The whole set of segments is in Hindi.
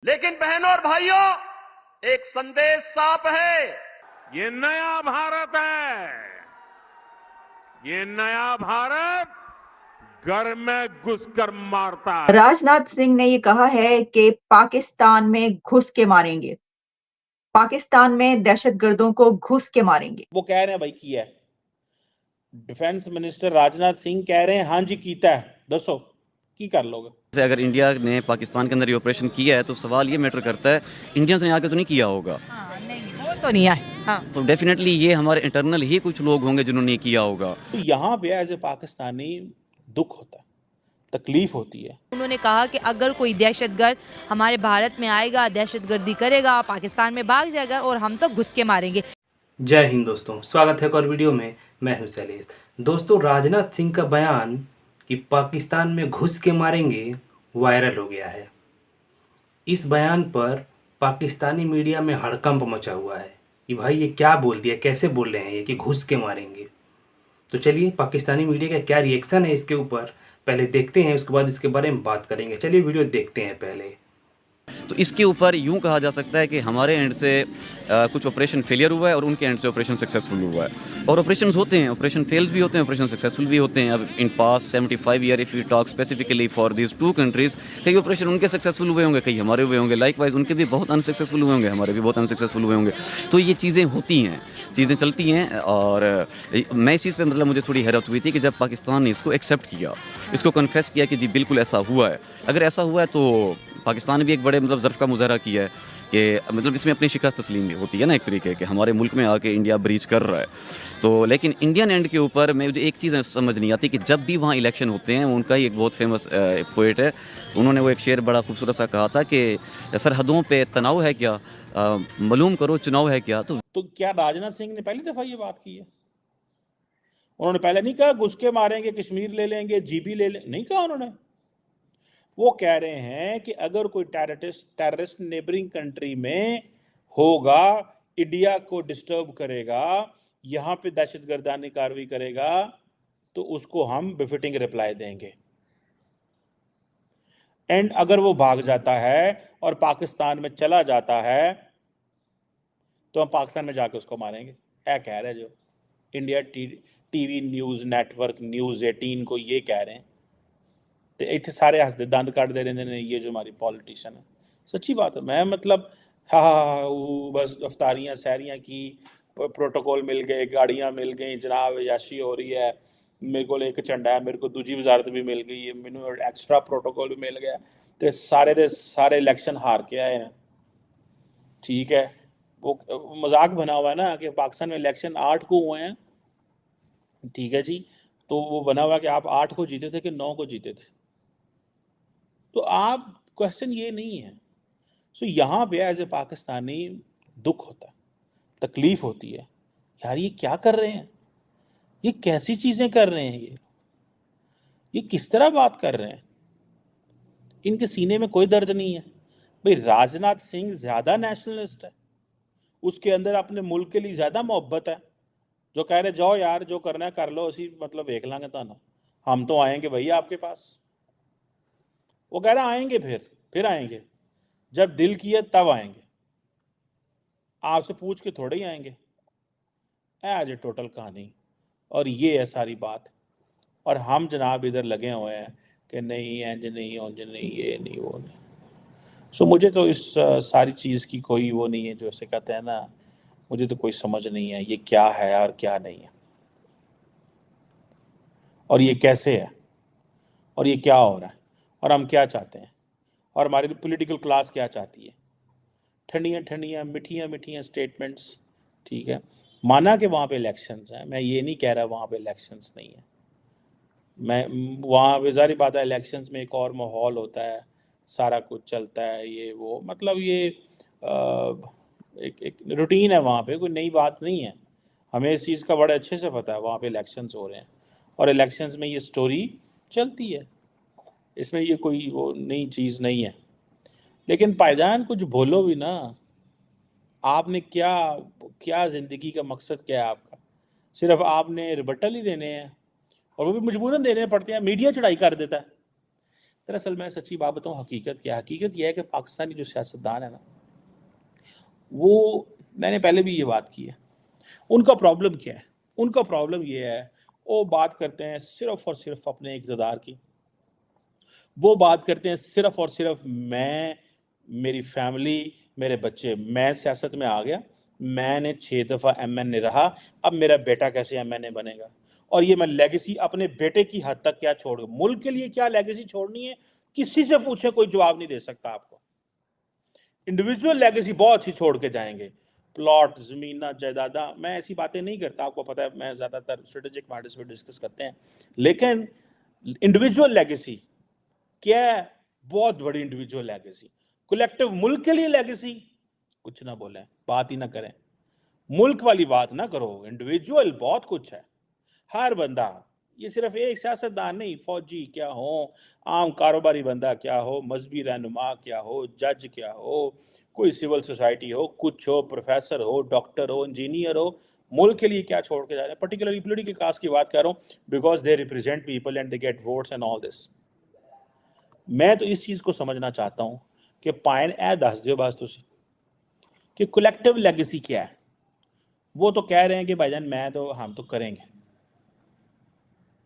लेकिन बहनों और भाइयों, एक संदेश साफ है। ये नया भारत है। ये नया भारत घर में घुसकर मारता है। राजनाथ सिंह ने ये कहा है कि पाकिस्तान में घुस के मारेंगे, पाकिस्तान में दहशतगर्दों को घुस के मारेंगे। वो कह रहे हैं भाई किया है। डिफेंस मिनिस्टर राजनाथ सिंह कह रहे हैं हाँ जी कीता है, दसो की कर लोगे। जैसे अगर इंडिया ने पाकिस्तान के अंदर ये ऑपरेशन किया है तो सवाल ये मैटर करता है इंडियंस ने आके तो नहीं किया होगा। नहीं वो तो नहीं आए। हाँ। तो डेफिनेटली ये हमारे इंटरनल ही कुछ लोग होंगे जिन्होंने ये किया होगा। तो यहाँ पे एज ए पाकिस्तानी दुख होता है, तकलीफ होती है। उन्होंने कहा कि अगर कोई दहशतगर्द हमारे भारत में आएगा, दहशतगर्दी करेगा, पाकिस्तान में भाग जाएगा और हम तो घुस के मारेंगे। जय हिंद दोस्तों, स्वागत है एक और वीडियो में। मैं हूं शैलेश। दोस्तों, राजनाथ सिंह का बयान कि पाकिस्तान में घुस के मारेंगे वायरल हो गया है। इस बयान पर पाकिस्तानी मीडिया में हड़कंप मचा हुआ है कि भाई ये क्या बोल दिया, कैसे बोल रहे हैं ये कि घुस के मारेंगे। तो चलिए पाकिस्तानी मीडिया का क्या रिएक्शन है इसके ऊपर पहले देखते हैं, उसके बाद इसके बारे में बात करेंगे। चलिए वीडियो देखते हैं पहले। तो इसके ऊपर यूं कहा जा सकता है कि हमारे एंड से कुछ ऑपरेशन फेलियर हुआ है और उनके एंड से ऑपरेशन सक्सेसफुल हुआ है। और ऑपरेशंस होते हैं, ऑपरेशन फेल्स भी होते हैं, ऑपरेशन सक्सेसफुल भी होते हैं। अब in past 75 year if you talk specifically for these two countries, कई ऑपरेशन उनके सक्सेसफुल हुए होंगे, कई हमारे हुए होंगे। लाइकवाइज उनके भी बहुत अनसक्सेसफुल हुए होंगे, हमारे भी बहुत अनसक्सेसफुल हुए होंगे। तो ये चीज़ें होती हैं, चीज़ें चलती हैं। और मैं इस चीज़ पर मतलब मुझे थोड़ी हैरत हुई थी कि जब पाकिस्तान ने इसको एक्सेप्ट किया, इसको कन्फेस किया कि जी बिल्कुल ऐसा हुआ है। अगर ऐसा हुआ है तो पाकिस्तान ने भी एक बड़े मतलब ज़र्फ़ का मुज़ाहरा किया है कि मतलब इसमें अपनी शिकस्त तस्लीम भी होती है ना, एक तरीके के हमारे मुल्क में आके इंडिया ब्रीच कर रहा है। तो लेकिन इंडियन एंड के ऊपर मुझे एक चीज़ समझ नहीं आती कि जब भी वहाँ इलेक्शन होते हैं, उनका ही एक बहुत फेमस पोइट है, उन्होंने वो एक शेर बड़ा खूबसूरत सा कहा था कि सरहदों पे तनाव है क्या, मालूम करो चुनाव है क्या। तो क्या राजनाथ सिंह ने पहली दफा ये बात की है? उन्होंने पहले नहीं कहा घुस के मारेंगे, कश्मीर ले लेंगे, जीबी ले लेंगे, नहीं कहा उन्होंने। वो कह रहे हैं कि अगर कोई टेररिस्ट नेबरिंग कंट्री में होगा, इंडिया को डिस्टर्ब करेगा, यहाँ पे दहशतगर्दानी कार्रवाई करेगा, तो उसको हम बिफिटिंग रिप्लाई देंगे। एंड अगर वो भाग जाता है और पाकिस्तान में चला जाता है तो हम पाकिस्तान में जाके उसको मारेंगे। क्या कह रहे हैं जो India TV news network news 18 को ये कह रहे हैं, तो इतने सारे हंसते दंद काट दे रहे हैं ये जो हमारी पॉलिटिशियन है। सच्ची बात है, मैं मतलब बस अफ्तारियाँ सैरियाँ की, प्रोटोकॉल मिल गए, गाड़ियाँ मिल गई, जनाब याशी हो रही है, मेरे को एक झंडा है, मेरे को दूजी वजारत भी मिल गई है, मैंने एक्स्ट्रा प्रोटोकॉल भी मिल गया, तो सारे दे सारे इलेक्शन हार के आए हैं। ठीक है, वो मजाक बना हुआ है ना कि पाकिस्तान में इलेक्शन 8 को हुए हैं, ठीक है जी, तो वो बना हुआ है कि आप 8 को जीते थे कि 9 को जीते थे। तो आप क्वेश्चन ये नहीं है। सो यहाँ पे एज ए पाकिस्तानी दुख होता है, तकलीफ होती है, यार ये क्या कर रहे हैं, ये कैसी चीज़ें कर रहे हैं, ये किस तरह बात कर रहे हैं, इनके सीने में कोई दर्द नहीं है। भाई राजनाथ सिंह ज़्यादा नेशनलिस्ट है, उसके अंदर अपने मुल्क के लिए ज़्यादा मोहब्बत है, जो कह रहे जाओ यार जो करना है कर लो, उसी मतलब देख लांगे तो ना, हम तो आएंगे भैया आपके पास। वो कह रहे आएंगे, फिर आएंगे, जब दिल किए तब आएंगे, आपसे पूछ के थोड़े ही आएंगे। एज ए टोटल कहानी, और ये है सारी बात। और हम जनाब इधर लगे हुए हैं कि नहीं इंज नहीं, उंज नहीं, ये नहीं, वो नहीं। सो मुझे तो इस सारी चीज़ की कोई वो नहीं है, जो से कहते हैं ना, मुझे तो कोई समझ नहीं है ये क्या है और क्या नहीं है, और ये कैसे है, और ये क्या हो रहा है, और हम क्या चाहते हैं, और हमारी पॉलिटिकल क्लास क्या चाहती है। ठंडियाँ ठंडियाँ मीठियाँ मीठियाँ स्टेटमेंट्स, ठीक है, माना कि वहाँ पे इलेक्शंस हैं, मैं ये नहीं कह रहा वहाँ पे इलेक्शंस नहीं है, मैं वहाँ पे जारी बात है इलेक्शंस में एक और माहौल होता है, सारा कुछ चलता है, ये वो मतलब ये एक रूटीन है वहाँ पे, कोई नई बात नहीं है। हमें इस चीज़ का बड़े अच्छे से पता है, वहाँ पे इलेक्शंस हो रहे हैं और इलेक्शंस में ये स्टोरी चलती है, इसमें ये कोई वो नई चीज़ नहीं है। लेकिन भाईजान कुछ बोलो भी ना, आपने क्या क्या ज़िंदगी का मकसद क्या है आपका? सिर्फ आपने रिबटल ही देने हैं, और वो भी मजबूरन देने पड़ते हैं, मीडिया चढ़ाई कर देता है। दरअसल मैं सच्ची बात बताऊँ, हकीकत क्या है? हकीकत यह है कि पाकिस्तानी जो सियासतदान है ना, वो, मैंने पहले भी ये बात की है, उनका प्रॉब्लम क्या है? उनका प्रॉब्लम ये है, वो बात करते हैं सिर्फ और सिर्फ अपने इक़्तिदार की। वो बात करते हैं सिर्फ और सिर्फ मैं, मेरी फैमिली, मेरे बच्चे। मैं सियासत में आ गया, मैंने 6 दफ़ा MNA रहा, अब मेरा बेटा कैसे MNA बनेगा? और ये मैं लेगेसी अपने बेटे की हद तक क्या छोड़, मुल्क के लिए क्या लेगेसी छोड़नी है, किसी से पूछे कोई जवाब नहीं दे सकता आपको। इंडिविजुअल लेगेसी बहुत सी छोड़ के जाएंगे, प्लॉट, ज़मीना, जायदादा, मैं ऐसी बातें नहीं करता, आपको पता है मैं ज़्यादातर स्ट्रेटेजिक मैटर्स पे डिस्कस करते हैं। लेकिन इंडिविजुअल लेगेसी क्या है? बहुत बड़ी इंडिविजुअल लेगेसी। कलेक्टिव मुल्क के लिए लेगेसी कुछ ना बोलें, बात ही ना करें, मुल्क वाली बात ना करो। इंडिविजुअल बहुत कुछ है, हर बंदा, ये सिर्फ एक सियासतदान नहीं, फौजी क्या हो, आम कारोबारी बंदा क्या हो, मजहबी रहनुमा क्या हो, जज क्या हो, कोई सिविल सोसाइटी हो, कुछ हो, प्रोफेसर हो, डॉक्टर हो, इंजीनियर हो, मुल्क के लिए क्या छोड़ के जा रहे हैं। पर्टिकुलरली पॉलिटिकल क्लास की बात कर रहा हूँ, because they represent people and they get votes and all this. मैं तो इस चीज़ को समझना चाहता हूँ कि पाइन ए दस दियो बस तुसी कि कलेक्टिव लेगेसी क्या है। वो तो कह रहे हैं कि भाईजान हम तो करेंगे,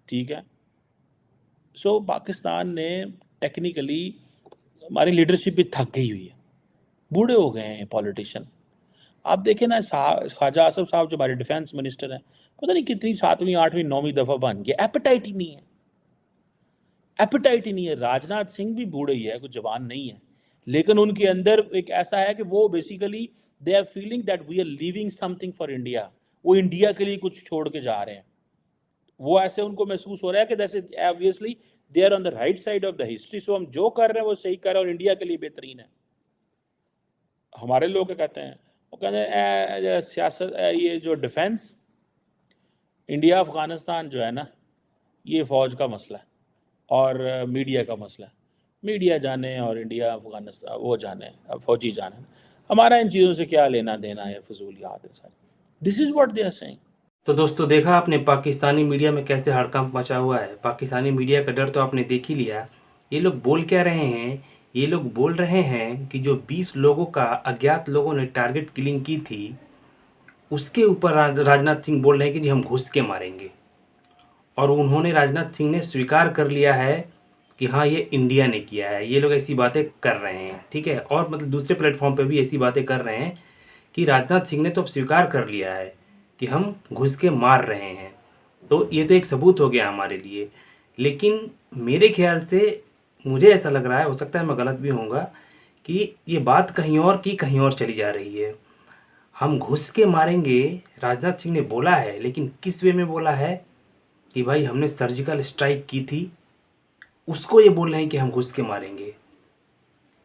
ठीक है। सो पाकिस्तान ने टेक्निकली, हमारी लीडरशिप भी थक गई हुई है, बूढ़े हो गए हैं पॉलिटिशियन। आप देखें ना, ख्वाजा आसिफ साहब जो हमारे डिफेंस मिनिस्टर हैं, पता नहीं कितनी 7वीं 8वीं 9वीं दफ़ा बन गया, एपेटाइट ही नहीं है, एपेटाइट ही नहीं है। राजनाथ सिंह भी बूढ़े ही है, कुछ जवान नहीं है, लेकिन उनके अंदर एक ऐसा है कि वो basically they are feeling that we are leaving something for India. वो इंडिया के लिए कुछ छोड़ के जा रहे हैं, वो ऐसे उनको महसूस हो रहा है कि जैसे obviously they are on the right side of the history. So हम जो कर रहे हैं वो सही कर रहे हैं और इंडिया के लिए बेहतरीन है। हमारे लोग क्या कहते हैं? वो कहते हैं सियासत, ये जो डिफेंस, इंडिया अफगानिस्तान जो है ना, ये फ़ौज का मसला है और मीडिया का मसला है। मीडिया जाने और इंडिया अफगानिस्तान वो जाने, अब फौजी जाने, हमारा इन चीज़ों से क्या लेना देना है, फजूलियात है सारी। This is what they are saying. तो दोस्तों, देखा आपने पाकिस्तानी मीडिया में कैसे हड़कंप मचा हुआ है। पाकिस्तानी मीडिया का डर तो आपने देख ही लिया। ये लोग बोल क्या रहे हैं? ये लोग बोल रहे हैं कि जो 20 लोगों का अज्ञात लोगों ने टारगेट किलिंग की थी, उसके ऊपर राजनाथ सिंह बोल रहे हैं कि जी हम घुस के मारेंगे। और उन्होंने, राजनाथ सिंह ने स्वीकार कर लिया है कि हाँ ये इंडिया ने किया है। ये लोग ऐसी बातें कर रहे हैं, ठीक है। और मतलब दूसरे प्लेटफॉर्म पे भी ऐसी बातें कर रहे हैं कि राजनाथ सिंह ने तो अब स्वीकार कर लिया है कि हम घुस के मार रहे हैं। तो ये तो एक सबूत हो गया हमारे लिए। लेकिन मेरे ख्याल से, मुझे ऐसा लग रहा है, हो सकता है मैं गलत भी होऊंगा, कि ये बात कहीं और की कहीं और चली जा रही है। हम घुस के मारेंगे, राजनाथ सिंह ने बोला है, लेकिन किस वे में बोला है कि भाई हमने सर्जिकल स्ट्राइक की थी, उसको ये बोल रहे हैं कि हम घुस के मारेंगे।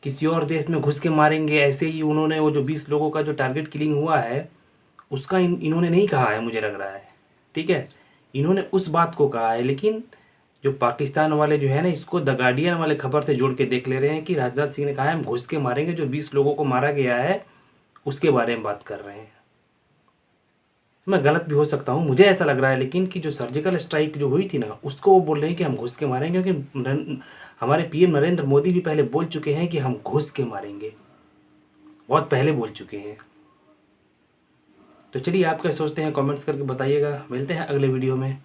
किसी और देश में घुस के मारेंगे ऐसे ही उन्होंने, वो जो 20 लोगों का जो टारगेट किलिंग हुआ है उसका इन्होंने नहीं कहा है, मुझे लग रहा है, ठीक है। इन्होंने उस बात को कहा है, लेकिन जो पाकिस्तान वाले जो है ना, इसको द गार्डियन वाले खबर से जोड़ के देख ले रहे हैं कि राजनाथ सिंह ने कहा है हम घुस के मारेंगे। जो 20 लोगों को मारा गया है उसके बारे में बात कर रहे हैं। मैं गलत भी हो सकता हूँ, मुझे ऐसा लग रहा है, लेकिन कि जो सर्जिकल स्ट्राइक जो हुई थी ना, उसको वो बोल रहे हैं कि हम घुस के मारेंगे। क्योंकि हमारे PM नरेंद्र मोदी भी पहले बोल चुके हैं कि हम घुस के मारेंगे, बहुत पहले बोल चुके हैं। तो चलिए, आप क्या सोचते हैं कमेंट्स करके बताइएगा। मिलते हैं अगले वीडियो में।